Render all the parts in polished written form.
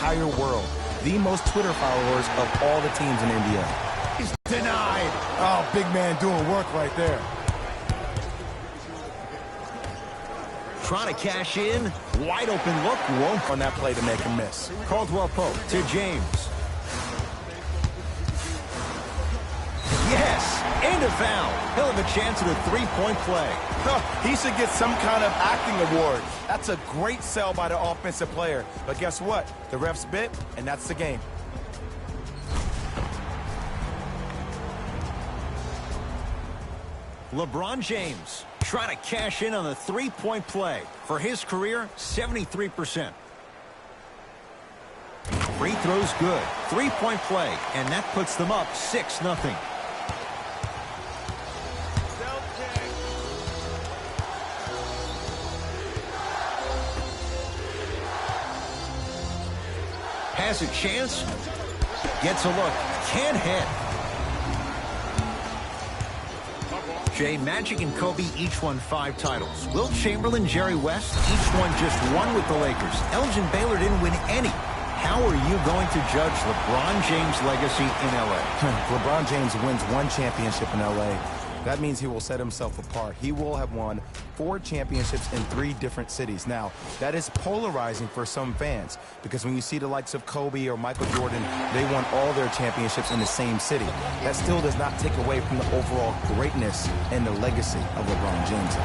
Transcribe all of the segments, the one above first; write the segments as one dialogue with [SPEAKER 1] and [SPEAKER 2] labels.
[SPEAKER 1] entire world. The most Twitter followers of all the teams in the NBA.
[SPEAKER 2] He's denied. Oh, big man doing work right there.
[SPEAKER 3] Trying to cash in. Wide open look. Won't
[SPEAKER 1] On that play to make him miss.
[SPEAKER 3] Caldwell Pope to James. Yes, and a foul. He'll have a chance at a three-point play.
[SPEAKER 1] He should get some kind of acting award. That's a great sell by the offensive player. But guess what? The refs bit, and that's the game.
[SPEAKER 3] LeBron James trying to cash in on the three-point play. For his career, 73%. Free throws good. Three-point play, and that puts them up 6-0. Has a chance. Gets a look. Can't hit. Jay, Magic and Kobe each won 5 titles. Wilt Chamberlain, Jerry West, each won just 1 with the Lakers. Elgin Baylor didn't win any. How are you going to judge LeBron James' legacy in L.A.?
[SPEAKER 1] LeBron James wins 1 championship in L.A. That means he will set himself apart. He will have won 4 championships in 3 different cities. Now, that is polarizing for some fans because when you see the likes of Kobe or Michael Jordan, they won all their championships in the same city. That still does not take away from the overall greatness and the legacy of LeBron James.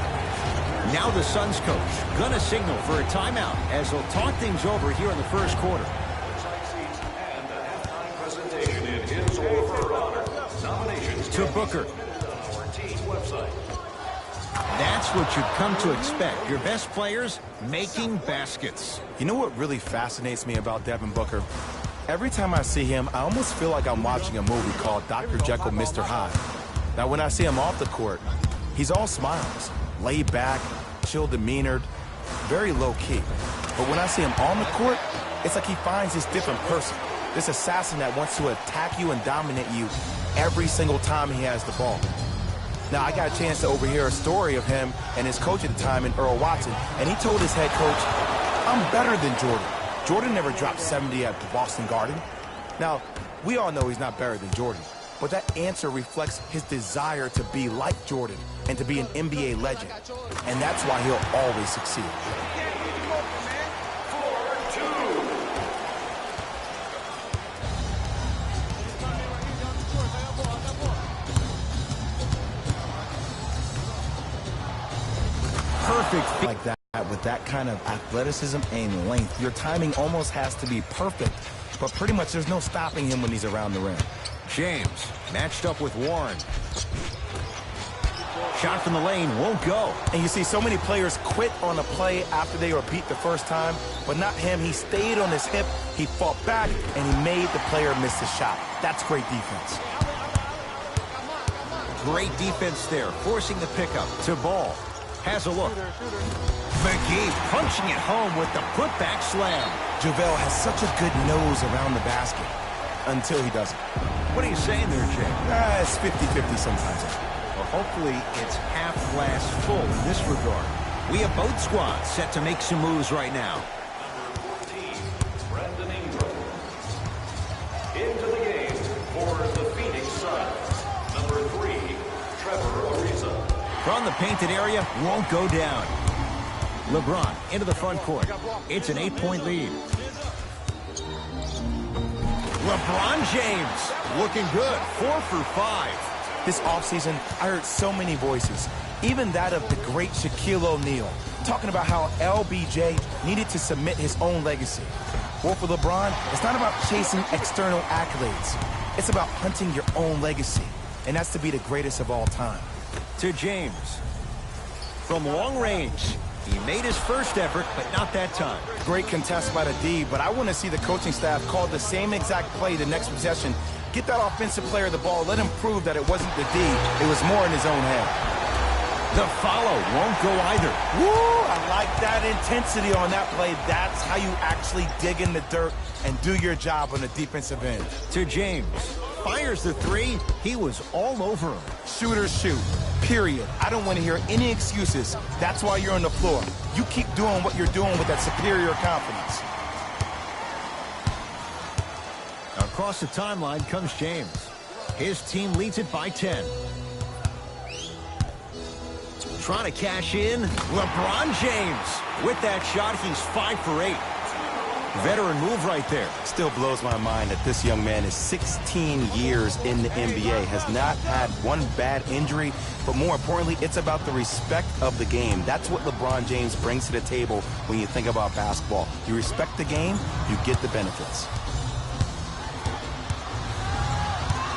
[SPEAKER 3] Now the Suns coach gonna signal for a timeout as they'll talk things over here in the first quarter. To Booker. That's what you've come to expect. Your best players making baskets.
[SPEAKER 1] You know what really fascinates me about Devin Booker? Every time I see him, I almost feel like I'm watching a movie called Dr. Jekyll, Mr. Hyde. Now, when I see him off the court, he's all smiles, laid back, chill demeanored, very low-key. But when I see him on the court, it's like he finds this different person, this assassin that wants to attack you and dominate you every single time he has the ball. Now, I got a chance to overhear a story of him and his coach at the time, in Earl Watson, and he told his head coach, I'm better than Jordan. Jordan never dropped 70 at the Boston Garden. Now, we all know he's not better than Jordan, but that answer reflects his desire to be like Jordan and to be an NBA legend, and that's why he'll always succeed.
[SPEAKER 3] Perfect.
[SPEAKER 1] Like that, with that kind of athleticism and length, your timing almost has to be perfect, but pretty much there's no stopping him when he's around the rim.
[SPEAKER 3] James matched up with Warren. Shot from the lane won't go.
[SPEAKER 1] And you see so many players quit on a play after they were beat the first time, but not him. He stayed on his hip, he fought back, and he made the player miss the shot. That's great defense.
[SPEAKER 3] Great defense there, forcing the pickup to Ball. Has a look. McGee punching it home with the putback slam.
[SPEAKER 1] JaVale has such a good nose around the basket until he doesn't.
[SPEAKER 3] What are you saying there, Jay?
[SPEAKER 1] It's 50-50 sometimes.
[SPEAKER 3] Well, hopefully it's half glass full in this regard. We have both squads set to make some moves right now.
[SPEAKER 4] Brandon Ingram. Into the game for the Phoenix Suns. Number 3, Trevor Ariza.
[SPEAKER 3] From the painted area, won't go down. LeBron into the front court. It's an 8-point lead. LeBron James looking good, 4 for 5.
[SPEAKER 1] This offseason, I heard so many voices, even that of the great Shaquille O'Neal, talking about how LBJ needed to submit his own legacy. Well, for LeBron, it's not about chasing external accolades. It's about hunting your own legacy, and that's to be the greatest of all time.
[SPEAKER 3] To James. From long range, he made his first effort, but not that time.
[SPEAKER 1] Great contest by the D, but I want to see the coaching staff call the same exact play the next possession. Get that offensive player the ball. Let him prove that it wasn't the D. It was more in his own head.
[SPEAKER 3] The follow won't go either.
[SPEAKER 1] Woo! I like that intensity on that play. That's how you actually dig in the dirt and do your job on the defensive end.
[SPEAKER 3] To James. Fires the 3. He was all over him.
[SPEAKER 1] Shooters shoot. Period. I don't want to hear any excuses. That's why you're on the floor. You keep doing what you're doing with that superior confidence.
[SPEAKER 3] across the timeline comes James. His team leads it by 10. Trying to cash in, LeBron James. With that shot, he's 5 for 8. Veteran move right there.
[SPEAKER 1] Still blows my mind that this young man is 16 years in the NBA, has not had one bad injury, but more importantly, it's about the respect of the game. That's what LeBron James brings to the table when you think about basketball. You respect the game, you get the benefits.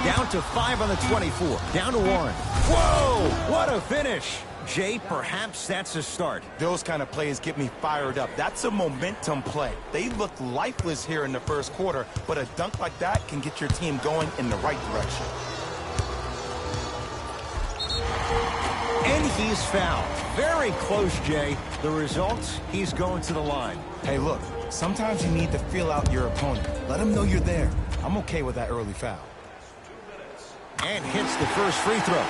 [SPEAKER 3] Down to 5 on the 24. Down to 1. Whoa! What a finish! Jay, perhaps that's a start.
[SPEAKER 1] Those kind of plays get me fired up. That's a momentum play. They look lifeless here in the first quarter, but a dunk like that can get your team going in the right direction.
[SPEAKER 3] And he's fouled. Very close, Jay. The result, he's going to the line.
[SPEAKER 1] Hey, look, sometimes you need to feel out your opponent. Let them know you're there. I'm okay with that early foul.
[SPEAKER 3] And hits the first free throw.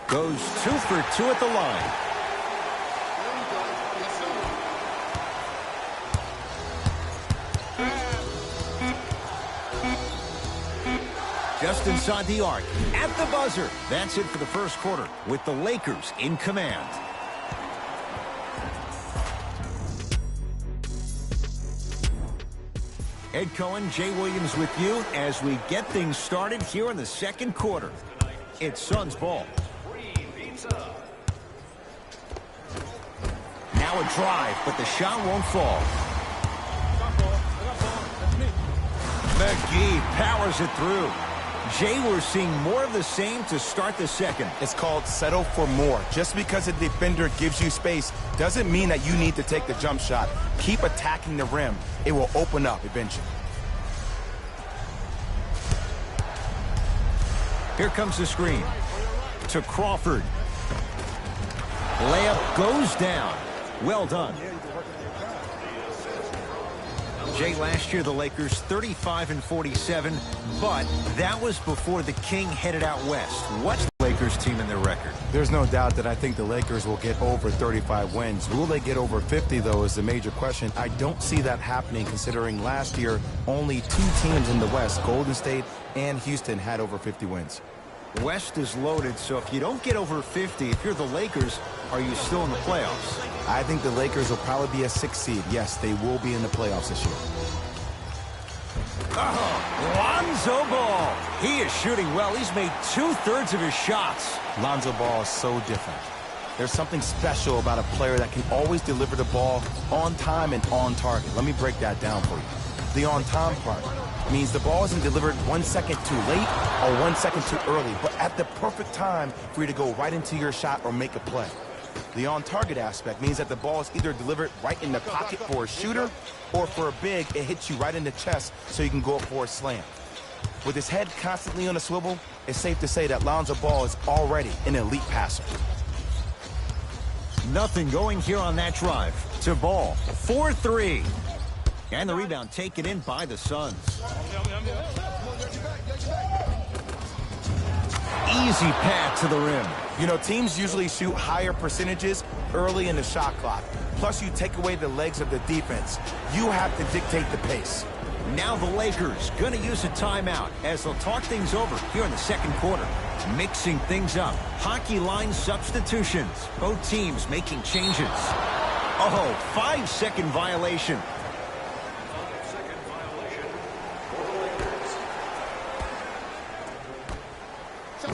[SPEAKER 3] Goes 2 for 2 at the line. Just inside the arc. At the buzzer. That's it for the first quarter with the Lakers in command. Ed Cohen, Jay Williams with you as we get things started here in the second quarter. It's Suns ball. Now a drive, but the shot won't fall. McGee powers it through. Jay, we're seeing more of the same to start the second.
[SPEAKER 1] It's called settle for more. Just because a defender gives you space doesn't mean that you need to take the jump shot. Keep attacking the rim. It will open up eventually.
[SPEAKER 3] Here comes the screen. To Crawford. Layup goes down. Well done. Jay, last year the Lakers 35-47, but that was before the King headed out west. What's the Lakers team in their record?
[SPEAKER 1] There's no doubt that I think the Lakers will get over 35 wins. Will they get over 50, though, is the major question. I don't see that happening, considering last year only 2 teams in the West, Golden State and Houston, had over 50 wins.
[SPEAKER 3] West is loaded, so if you don't get over 50, if you're the Lakers, are you still in the playoffs?
[SPEAKER 1] I think the Lakers will probably be a 6th seed. Yes, they will be in the playoffs this year.
[SPEAKER 3] Lonzo Ball. He is shooting well. He's made 2/3 of his shots.
[SPEAKER 1] Lonzo Ball is so different. There's something special about a player that can always deliver the ball on time and on target. Let me break that down for you. The on time part means the ball isn't delivered 1 second too late or 1 second too early, but at the perfect time for you to go right into your shot or make a play. The on-target aspect means that the ball is either delivered right in the pocket for a shooter, or for a big, it hits you right in the chest so you can go up for a slam. With his head constantly on a swivel, it's safe to say that Lonzo Ball is already an elite passer.
[SPEAKER 3] Nothing going here on that drive. To Ball. 4-3. And the rebound taken in by the Suns. Easy path to the rim.
[SPEAKER 1] You know, teams usually shoot higher percentages early in the shot clock. Plus, you take away the legs of the defense. You have to dictate the pace.
[SPEAKER 3] Now the Lakers going to use a timeout as they'll talk things over here in the second quarter. Mixing things up. Hockey line substitutions. Both teams making changes. Oh, 5-second violation.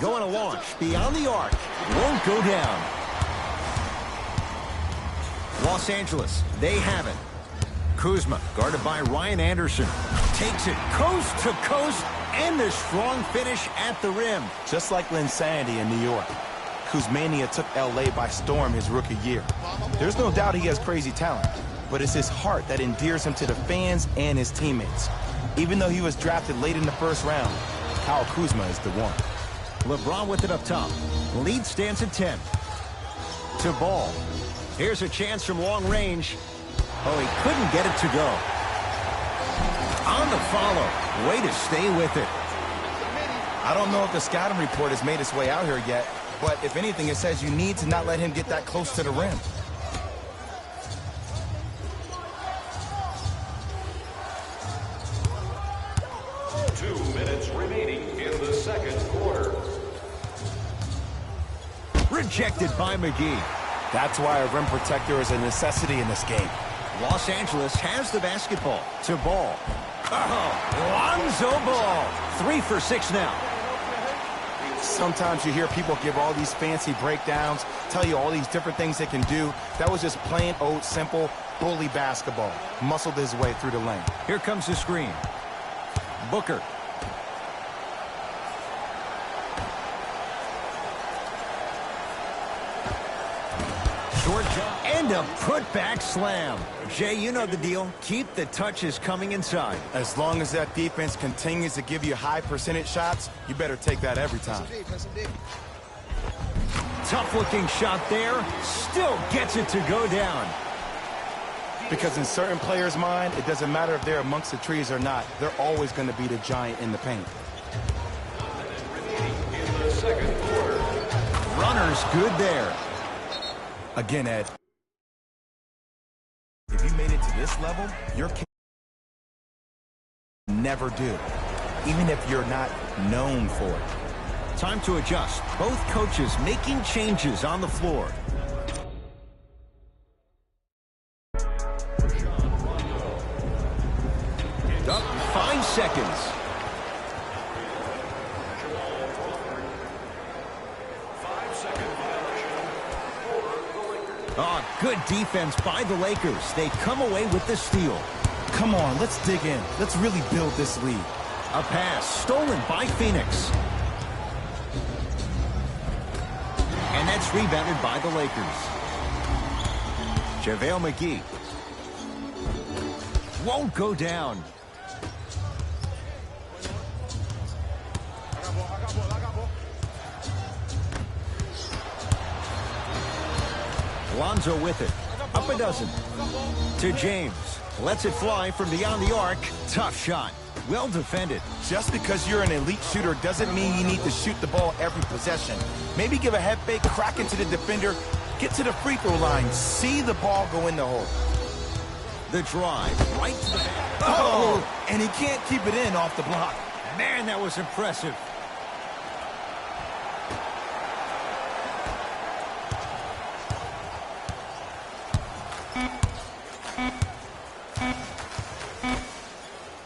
[SPEAKER 3] Going to launch beyond the arc. Won't go down. Los Angeles, they have it. Kuzma, guarded by Ryan Anderson. Takes it coast to coast, and the strong finish at the rim.
[SPEAKER 1] Just like Linsanity in New York, Kuzmania took L.A. by storm his rookie year. There's no doubt he has crazy talent, but it's his heart that endears him to the fans and his teammates. Even though he was drafted late in the first round, Kyle Kuzma is the one.
[SPEAKER 3] LeBron with it up top. Lead stands at 10. To Ball. Here's a chance from long range. Oh, he couldn't get it to go. On the follow. Way to stay with it.
[SPEAKER 1] I don't know if the scouting report has made its way out here yet, but if anything, it says you need to not let him get that close to the rim.
[SPEAKER 4] second quarter.
[SPEAKER 3] Rejected by McGee.
[SPEAKER 1] That's why a rim protector is a necessity in this game.
[SPEAKER 3] Los Angeles has the basketball. To Ball. Oh, Lonzo Ball. 3 for 6 now.
[SPEAKER 1] Sometimes you hear people give all these fancy breakdowns, tell you all these different things they can do. That was just plain old simple bully basketball. Muscled his way through the lane.
[SPEAKER 3] Here comes the screen. Booker. Short jump and a putback slam. Jay, you know the deal. Keep the touches coming inside.
[SPEAKER 1] As long as that defense continues to give you high percentage shots, you better take that every time.
[SPEAKER 3] Tough-looking shot there. Still gets it to go down.
[SPEAKER 1] Because in certain players' mind, it doesn't matter if they're amongst the trees or not. They're always going to be the giant in the paint.
[SPEAKER 4] In the second quarter.
[SPEAKER 3] Runner's good there.
[SPEAKER 1] Again, Ed, if you made it to this level, your kid never do, even if you're not known for it.
[SPEAKER 3] Time to adjust. Both coaches making changes on the floor. Up 5 seconds. Oh, good defense by the Lakers. They come away with the steal.
[SPEAKER 1] Come on, let's dig in. Let's really build this lead.
[SPEAKER 3] A pass stolen by Phoenix. And that's rebounded by the Lakers. JaVale McGee. Won't go down. Lonzo with it. Up a dozen. To James. Lets it fly from beyond the arc. Tough shot. Well defended.
[SPEAKER 1] Just because you're an elite shooter doesn't mean you need to shoot the ball every possession. Maybe give a head fake, crack into the defender, get to the free throw line, see the ball go in the hole.
[SPEAKER 3] The drive right to the back.
[SPEAKER 1] Oh, and he can't keep it in off the block.
[SPEAKER 3] Man, that was impressive.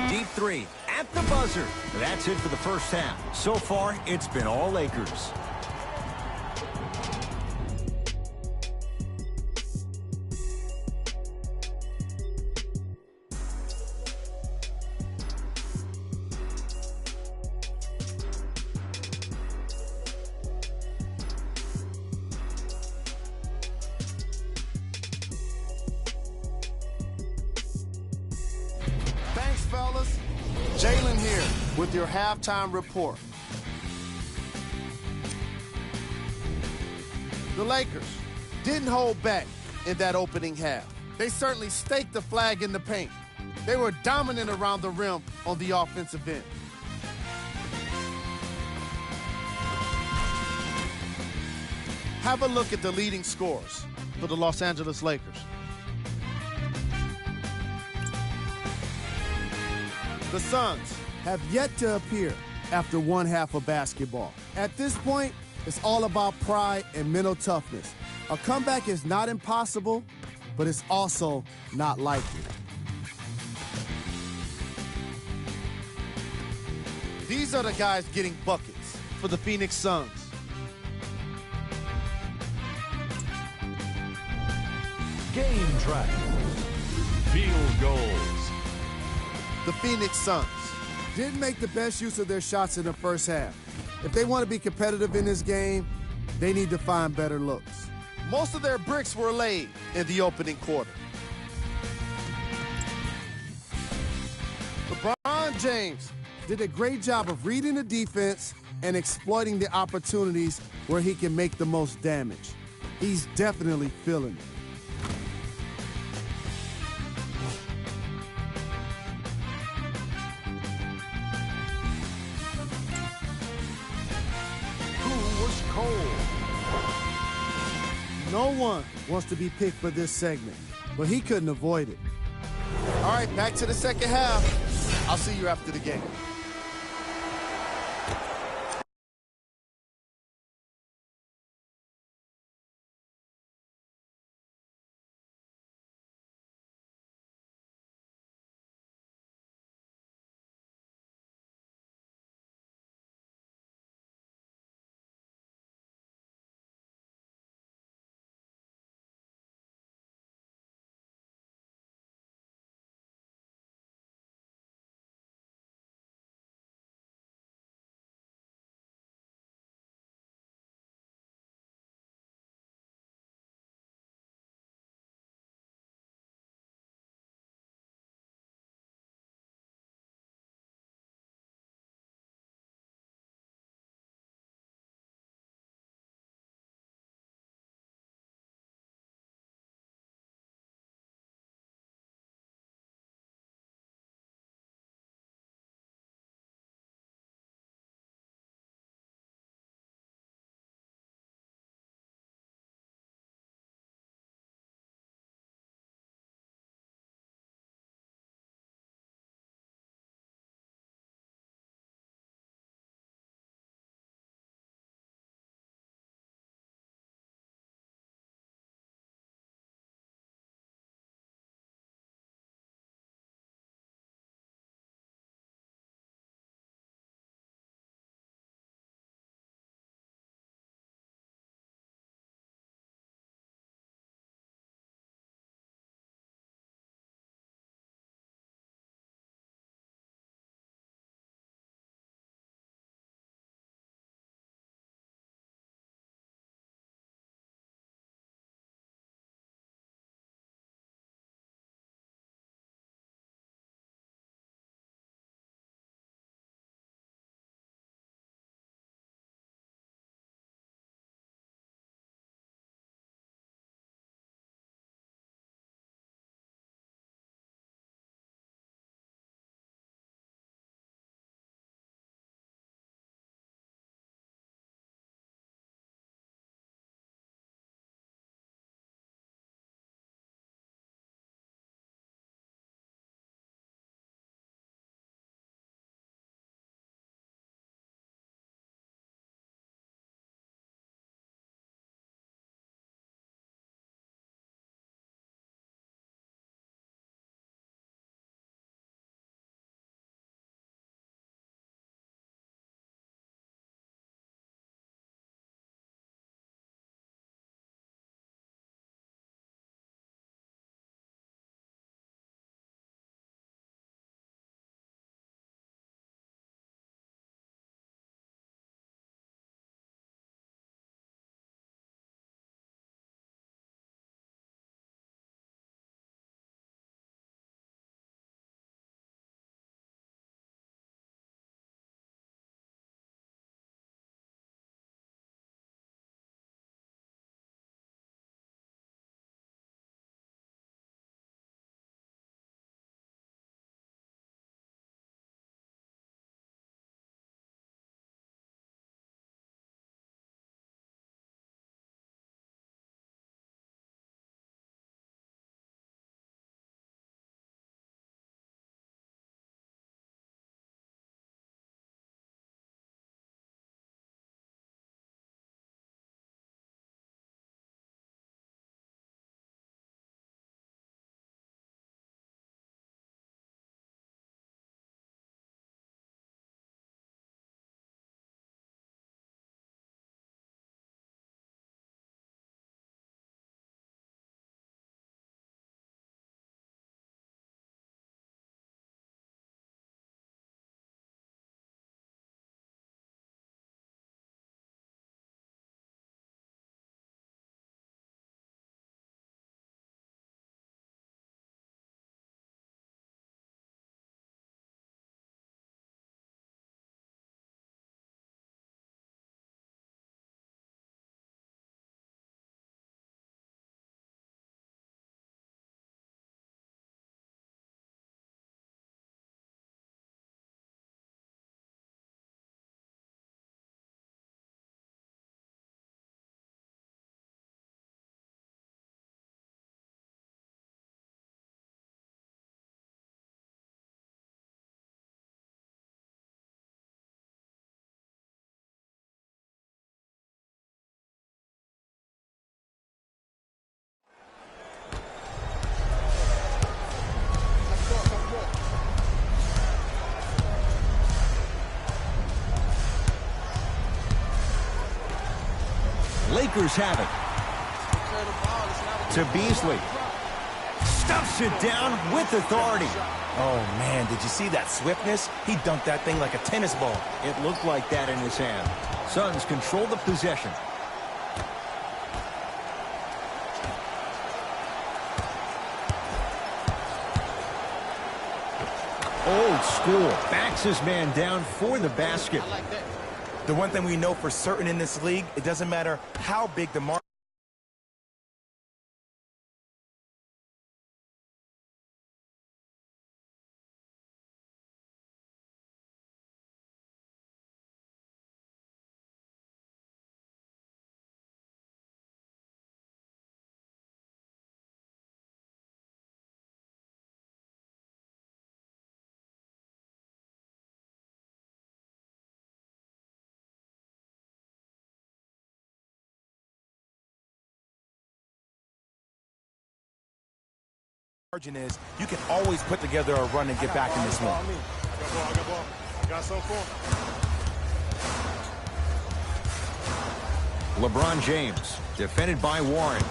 [SPEAKER 3] Deep three at the buzzer. That's it for the first half. So far, it's been all Lakers.
[SPEAKER 2] Thanks, fellas. Jalen here with your halftime report. The Lakers didn't hold back in that opening half. They certainly staked the flag in the paint. They were dominant around the rim on the offensive end. Have a look at the leading scorers for the Los Angeles Lakers. The Suns have yet to appear after one half of basketball. At this point, it's all about pride and mental toughness. A comeback is not impossible, but it's also not likely. These are the guys getting buckets for the Phoenix Suns.
[SPEAKER 5] Game track. Field goals.
[SPEAKER 2] The Phoenix Suns didn't make the best use of their shots in the first half. If they want to be competitive in this game, they need to find better looks. Most of their bricks were laid in the opening quarter. LeBron James did a great job of reading the defense and exploiting the opportunities where he can make the most damage. He's definitely feeling it. No one wants to be picked for this segment, but he couldn't avoid it. All right, back to the second half. I'll see you after the game.
[SPEAKER 3] Lakers have it. To Beasley. Stuffs it down with authority.
[SPEAKER 1] Oh, man, did you see that swiftness? He dunked that thing like a tennis ball.
[SPEAKER 3] It looked like that in his hand. Suns control the possession. Old school. Backs his man down for the basket.
[SPEAKER 1] The one thing we know for certain in this league, it doesn't matter how big the market. Margin is, you can always put together a run and get back in this one.
[SPEAKER 3] LeBron James, defended by Warren.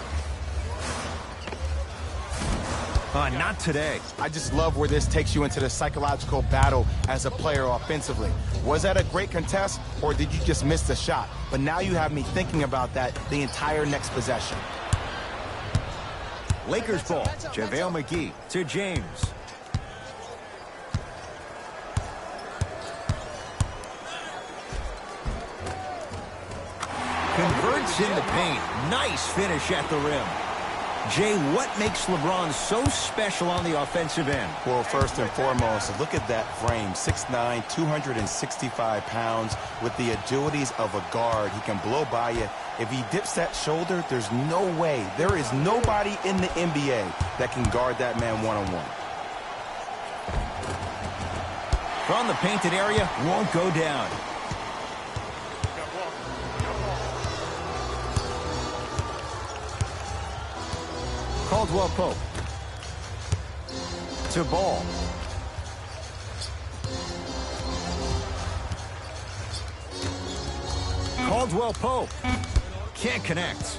[SPEAKER 3] Not today.
[SPEAKER 1] I just love where this takes you into the psychological battle as a player offensively. Was that a great contest, or did you just miss the shot? But now you have me thinking about that the entire next possession.
[SPEAKER 3] Lakers ball. JaVale McGee to James. Converts in the paint. Nice finish at the rim. Jay, what makes LeBron so special on the offensive end?
[SPEAKER 1] Well, first and foremost, look at that frame. 6'9", 265 pounds with the agilities of a guard. He can blow by you. If he dips that shoulder, there's no way. There is nobody in the NBA that can guard that man one-on-one.
[SPEAKER 3] From the painted area, won't go down. Caldwell Pope. To Ball. Caldwell Pope. Can't connect.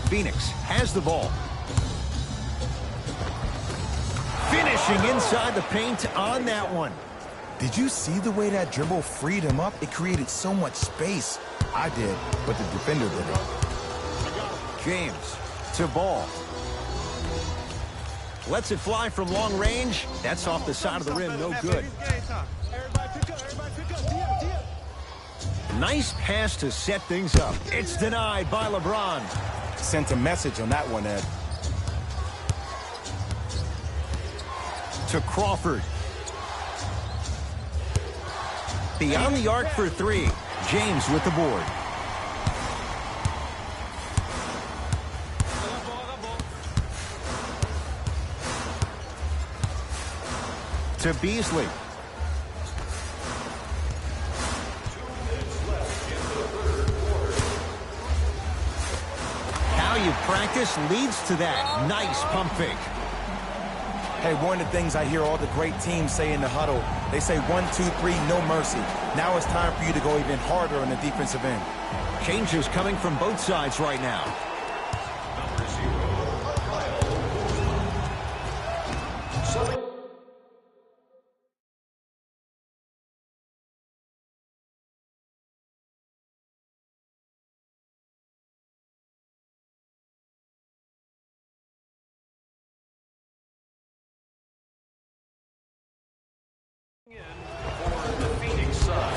[SPEAKER 3] Phoenix has the ball. Finishing inside the paint on that one.
[SPEAKER 1] Did you see the way that dribble freed him up? It created so much space. I did, but the defender did it.
[SPEAKER 3] James to Ball. Lets it fly from long range. That's off the side of the rim, no good. Nice pass to set things up. It's denied by LeBron.
[SPEAKER 1] Sent a message on that one, Ed.
[SPEAKER 3] To Crawford. Beyond the arc for three. James with the board. To Beasley. How you practice leads to that. Nice pump fake.
[SPEAKER 1] Hey, one of the things I hear all the great teams say in the huddle, they say 1, 2, 3, no mercy. Now it's time for you to go even harder on the defensive end.
[SPEAKER 3] Changes coming from both sides right now.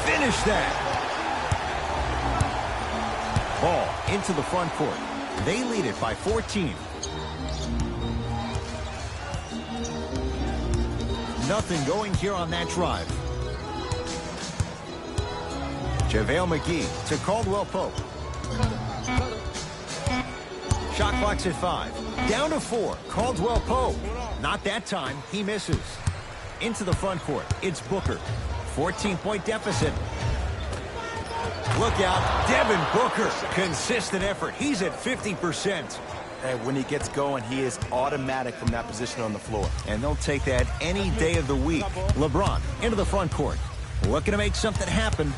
[SPEAKER 3] Finish that. Ball into the front court. They lead it by 14. Nothing going here on that drive. JaVale McGee to Caldwell Pope. Shot clock's at 5. Down to 4. Caldwell Pope. Not that time. He misses. Into the front court. It's Booker. 14-point deficit. Look out. Devin Booker. Consistent effort. He's at 50%.
[SPEAKER 1] Hey, when he gets going, he is automatic from that position on the floor.
[SPEAKER 3] And they'll take that any day of the week. LeBron into the front court. Looking to make something happen.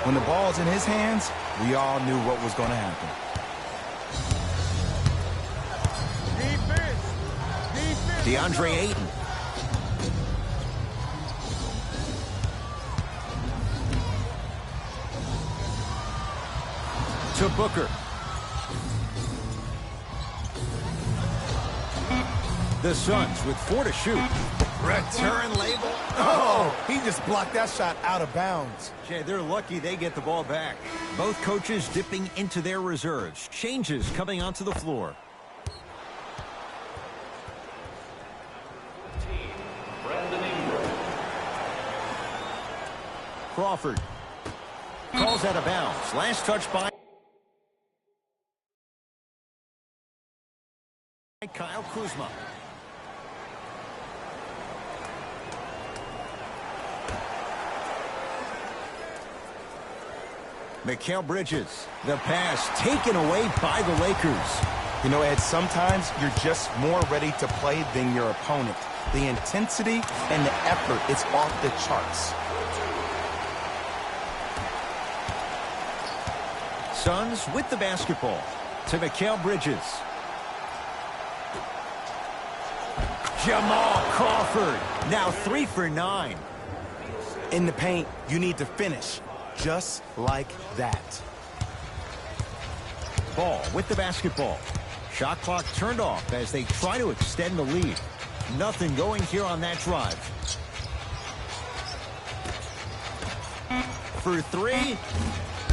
[SPEAKER 1] When the ball's in his hands, we all knew what was going to happen.
[SPEAKER 3] DeAndre Ayton. To Booker. The Suns with 4 to shoot. Return label.
[SPEAKER 1] Oh, he just blocked that shot out of bounds.
[SPEAKER 3] Jay, they're lucky they get the ball back. Both coaches dipping into their reserves. Changes coming onto the floor.
[SPEAKER 4] Brandon Ingram.
[SPEAKER 3] Crawford calls out of bounds. Last touch by Kyle Kuzma. Mikal Bridges. The pass taken away by the Lakers.
[SPEAKER 1] You know, Ed, sometimes you're just more ready to play than your opponent. The intensity and the effort, it's off the charts.
[SPEAKER 3] Suns with the basketball. To Mikal Bridges. Jamal Crawford. Now 3 for 9.
[SPEAKER 1] In the paint, you need to finish just like that.
[SPEAKER 3] Ball with the basketball. Shot clock turned off as they try to extend the lead. Nothing going here on that drive. For 3.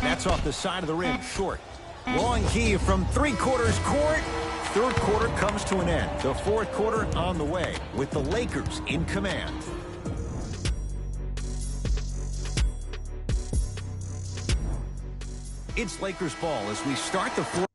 [SPEAKER 3] That's off the side of the rim, short. Long key from 3/4 court. Third quarter comes to an end. The fourth quarter on the way with the Lakers in command. It's Lakers ball as we start the fourth.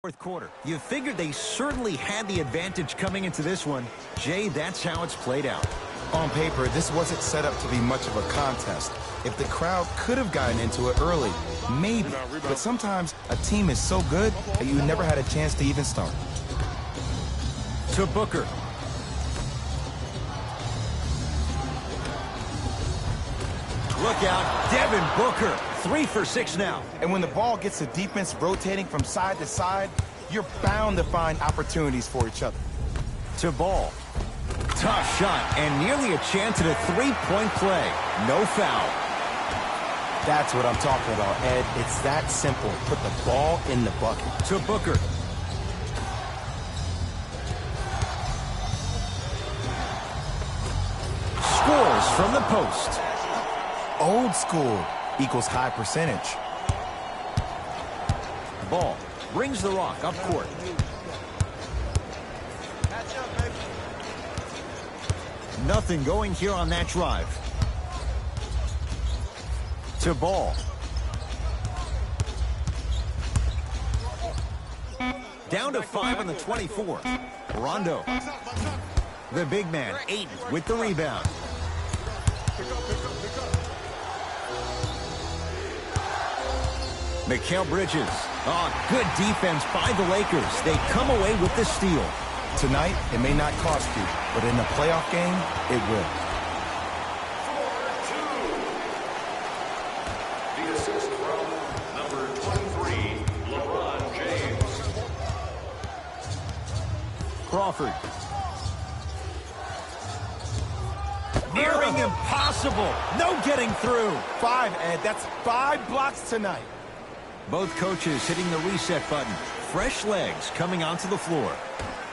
[SPEAKER 3] Fourth quarter. You figured they certainly had the advantage coming into this one. Jay, that's how it's played out.
[SPEAKER 1] On paper, this wasn't set up to be much of a contest. If the crowd could have gotten into it early, maybe. But sometimes a team is so good that you never had a chance to even start.
[SPEAKER 3] To Booker. Look out, Devin Booker. 3 for 6 now.
[SPEAKER 1] And when the ball gets the defense rotating from side to side, you're bound to find opportunities for each other.
[SPEAKER 3] To Ball. Tough shot and nearly a chance at a three-point play. No foul.
[SPEAKER 1] That's what I'm talking about, Ed. It's that simple. Put the ball in the bucket.
[SPEAKER 3] To Booker. Scores from the post.
[SPEAKER 1] Old school equals high percentage.
[SPEAKER 3] Ball brings the rock up court. Nothing going here on that drive. To Ball. Down to 5 on the 24. Rondo. The big man, Ayton, with the rebound. Mikal Bridges. Oh, good defense by the Lakers. They come away with the steal.
[SPEAKER 1] Tonight, it may not cost you, but in a playoff game, it will.
[SPEAKER 4] The assist from number 23, LeBron James.
[SPEAKER 3] Crawford. Nearing impossible. No getting through.
[SPEAKER 1] 5, Ed. That's 5 blocks tonight.
[SPEAKER 3] Both coaches hitting the reset button. Fresh legs coming onto the floor.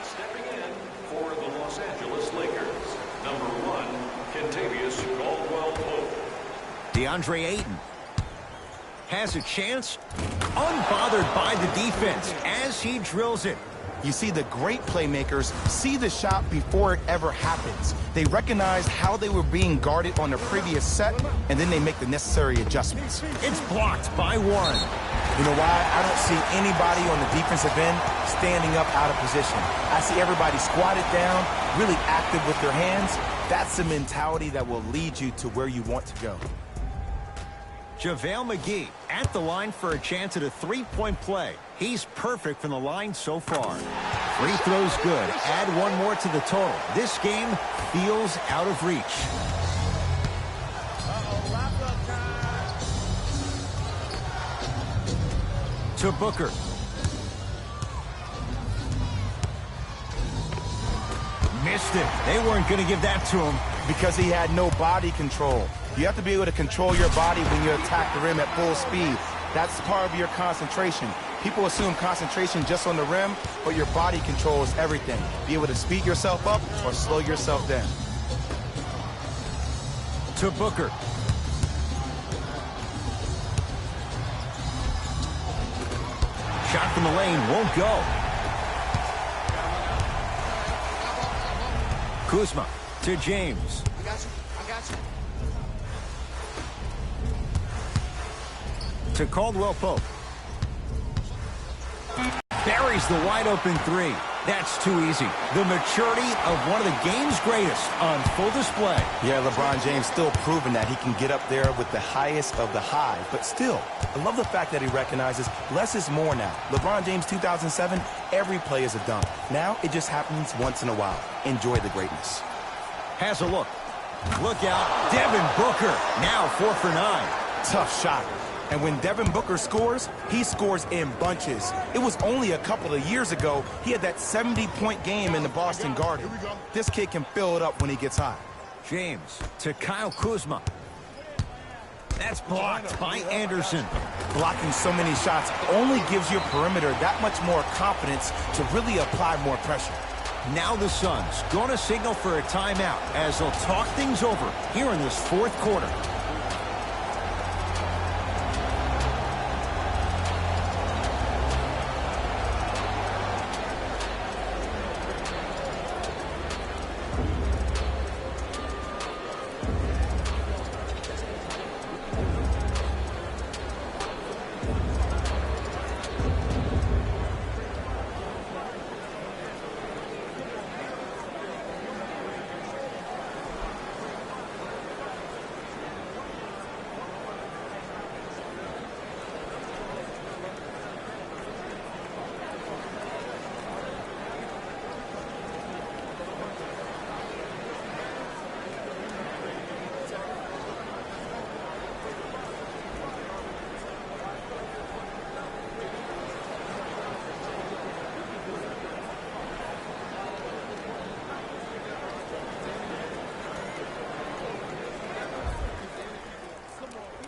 [SPEAKER 4] Stepping in for the Los Angeles Lakers, number 1, Kentavious Caldwell-Pope.
[SPEAKER 3] DeAndre Ayton has a chance, unbothered by the defense as he drills it.
[SPEAKER 1] You see, the great playmakers see the shot before it ever happens. They recognize how they were being guarded on the previous set, and then they make the necessary adjustments.
[SPEAKER 3] It's blocked by one.
[SPEAKER 1] You know why? I don't see anybody on the defensive end standing up out of position. I see everybody squatted down, really active with their hands. That's the mentality that will lead you to where you want to go.
[SPEAKER 3] JaVale McGee at the line for a chance at a three-point play. He's perfect from the line so far. Free throws good. Add one more to the total. This game feels out of reach. To Booker. Missed it. They weren't going to give that to him.
[SPEAKER 1] Because he had no body control. You have to be able to control your body when you attack the rim at full speed. That's part of your concentration. People assume concentration just on the rim, but your body control is everything. Be able to speed yourself up or slow yourself down.
[SPEAKER 3] To Booker. Shot from the lane won't go. Kuzma to James.
[SPEAKER 2] I got you.
[SPEAKER 3] To Caldwell-Pope. Buries the wide open three. That's too easy. The maturity of one of the game's greatest on full display.
[SPEAKER 1] Yeah, LeBron James still proving that he can get up there with the highest of the high. But still, I love the fact that he recognizes less is more now. LeBron James 2007, every play is a dunk. Now it just happens once in a while. Enjoy the greatness.
[SPEAKER 3] Has a look. Look out. Devin Booker. Now 4 for 9.
[SPEAKER 1] Tough shot. And when Devin Booker scores, he scores in bunches. It was only a couple of years ago he had that 70-point game in the Boston Garden. This kid can fill it up when he gets hot.
[SPEAKER 3] James to Kyle Kuzma. That's blocked by Anderson.
[SPEAKER 1] Blocking so many shots only gives your perimeter that much more confidence to really apply more pressure.
[SPEAKER 3] Now the Suns going to signal for a timeout as they'll talk things over here in this fourth quarter.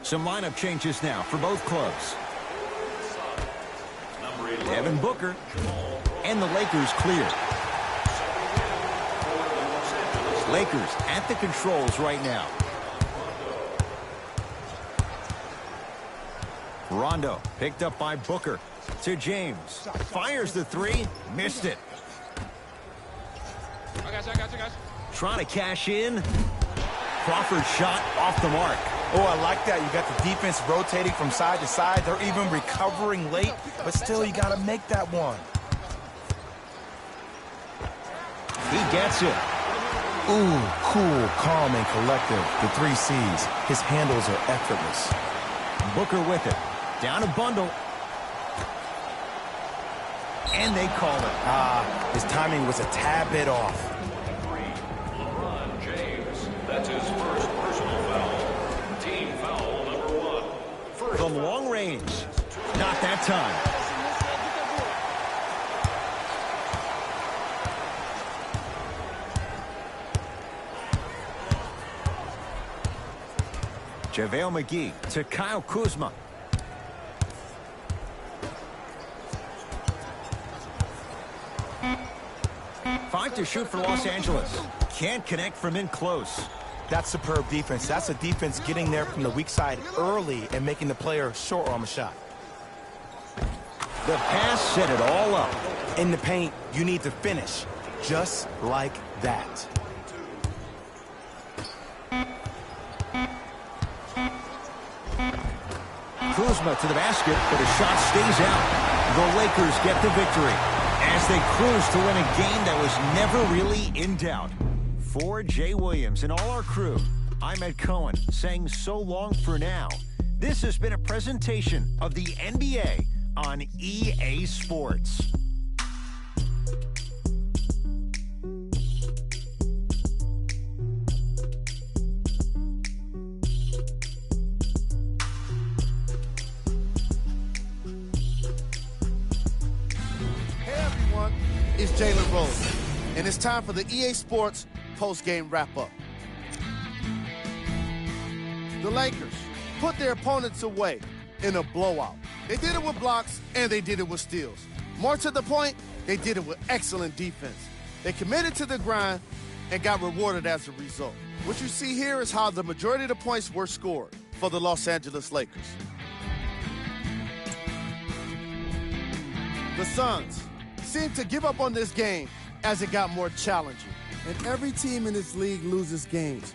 [SPEAKER 3] Some lineup changes now for both clubs. Devin Booker. And the Lakers clear. Lakers at the controls right now. Rondo picked up by Booker to James. Fires the three. Missed it.
[SPEAKER 6] I got you.
[SPEAKER 3] Trying to cash in. Crawford's shot off the mark.
[SPEAKER 1] Oh, I like that. You got the defense rotating from side to side. They're even recovering late, but still you got to make that one.
[SPEAKER 3] He gets it.
[SPEAKER 1] Ooh, cool, calm, and collective. The 3 C's. His handles are effortless.
[SPEAKER 3] Booker with it. Down a bundle. And they call it.
[SPEAKER 1] His timing was a tad bit off.
[SPEAKER 4] LeBron James. That's his first personal foul. Team foul number 1.
[SPEAKER 3] From long range. Not that time. JaVale McGee to Kyle Kuzma. Five to shoot for Los Angeles. Can't connect from in close.
[SPEAKER 1] That's superb defense. That's a defense getting there from the weak side early and making the player short arm a shot.
[SPEAKER 3] The pass set it all up.
[SPEAKER 1] In the paint, you need to finish just like that.
[SPEAKER 3] Kuzma to the basket, but a shot stays out. The Lakers get the victory as they cruise to win a game that was never really in doubt. For Jay Williams and all our crew, I'm Ed Cohen saying so long for now. This has been a presentation of the NBA on EA Sports.
[SPEAKER 2] It's Jalen Rose, and it's time for the EA Sports post-game wrap-up. The Lakers put their opponents away in a blowout. They did it with blocks, and they did it with steals. More to the point, they did it with excellent defense. They committed to the grind and got rewarded as a result. What you see here is how the majority of the points were scored for the Los Angeles Lakers. The Suns seemed to give up on this game as it got more challenging. And every team in this league loses games.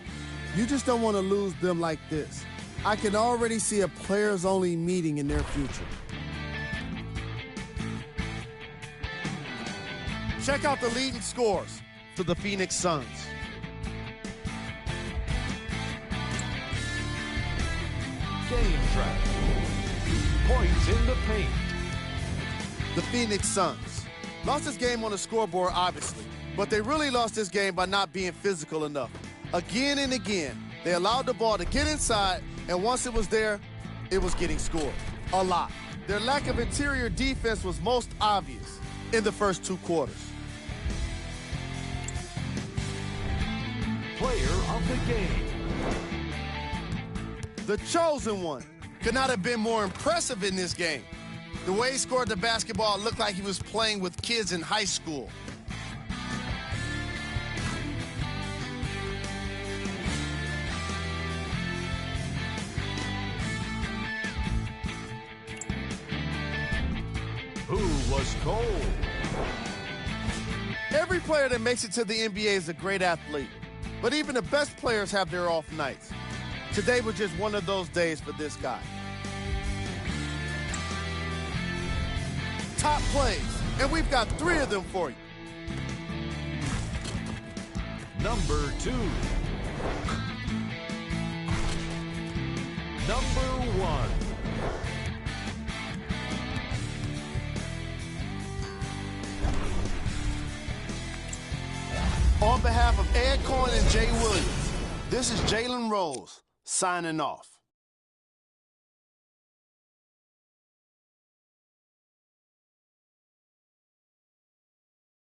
[SPEAKER 2] You just don't want to lose them like this. I can already see a players-only meeting in their future. Check out the leading scores for the Phoenix Suns.
[SPEAKER 5] Game track. Points in the paint.
[SPEAKER 2] The Phoenix Suns lost this game on the scoreboard, obviously, but they really lost this game by not being physical enough. Again and again, they allowed the ball to get inside, and once it was there, it was getting scored. A lot. Their lack of interior defense was most obvious in the first 2 quarters.
[SPEAKER 5] Player of the game.
[SPEAKER 2] The chosen one could not have been more impressive in this game. The way he scored the basketball looked like he was playing with kids in high school.
[SPEAKER 5] Who was cold?
[SPEAKER 2] Every player that makes it to the NBA is a great athlete, but even the best players have their off nights. Today was just one of those days for this guy. Top plays, and we've got 3 of them for you.
[SPEAKER 5] Number 2. Number 1.
[SPEAKER 2] On behalf of Ed Cohen and Jay Williams, this is Jalen Rose signing off.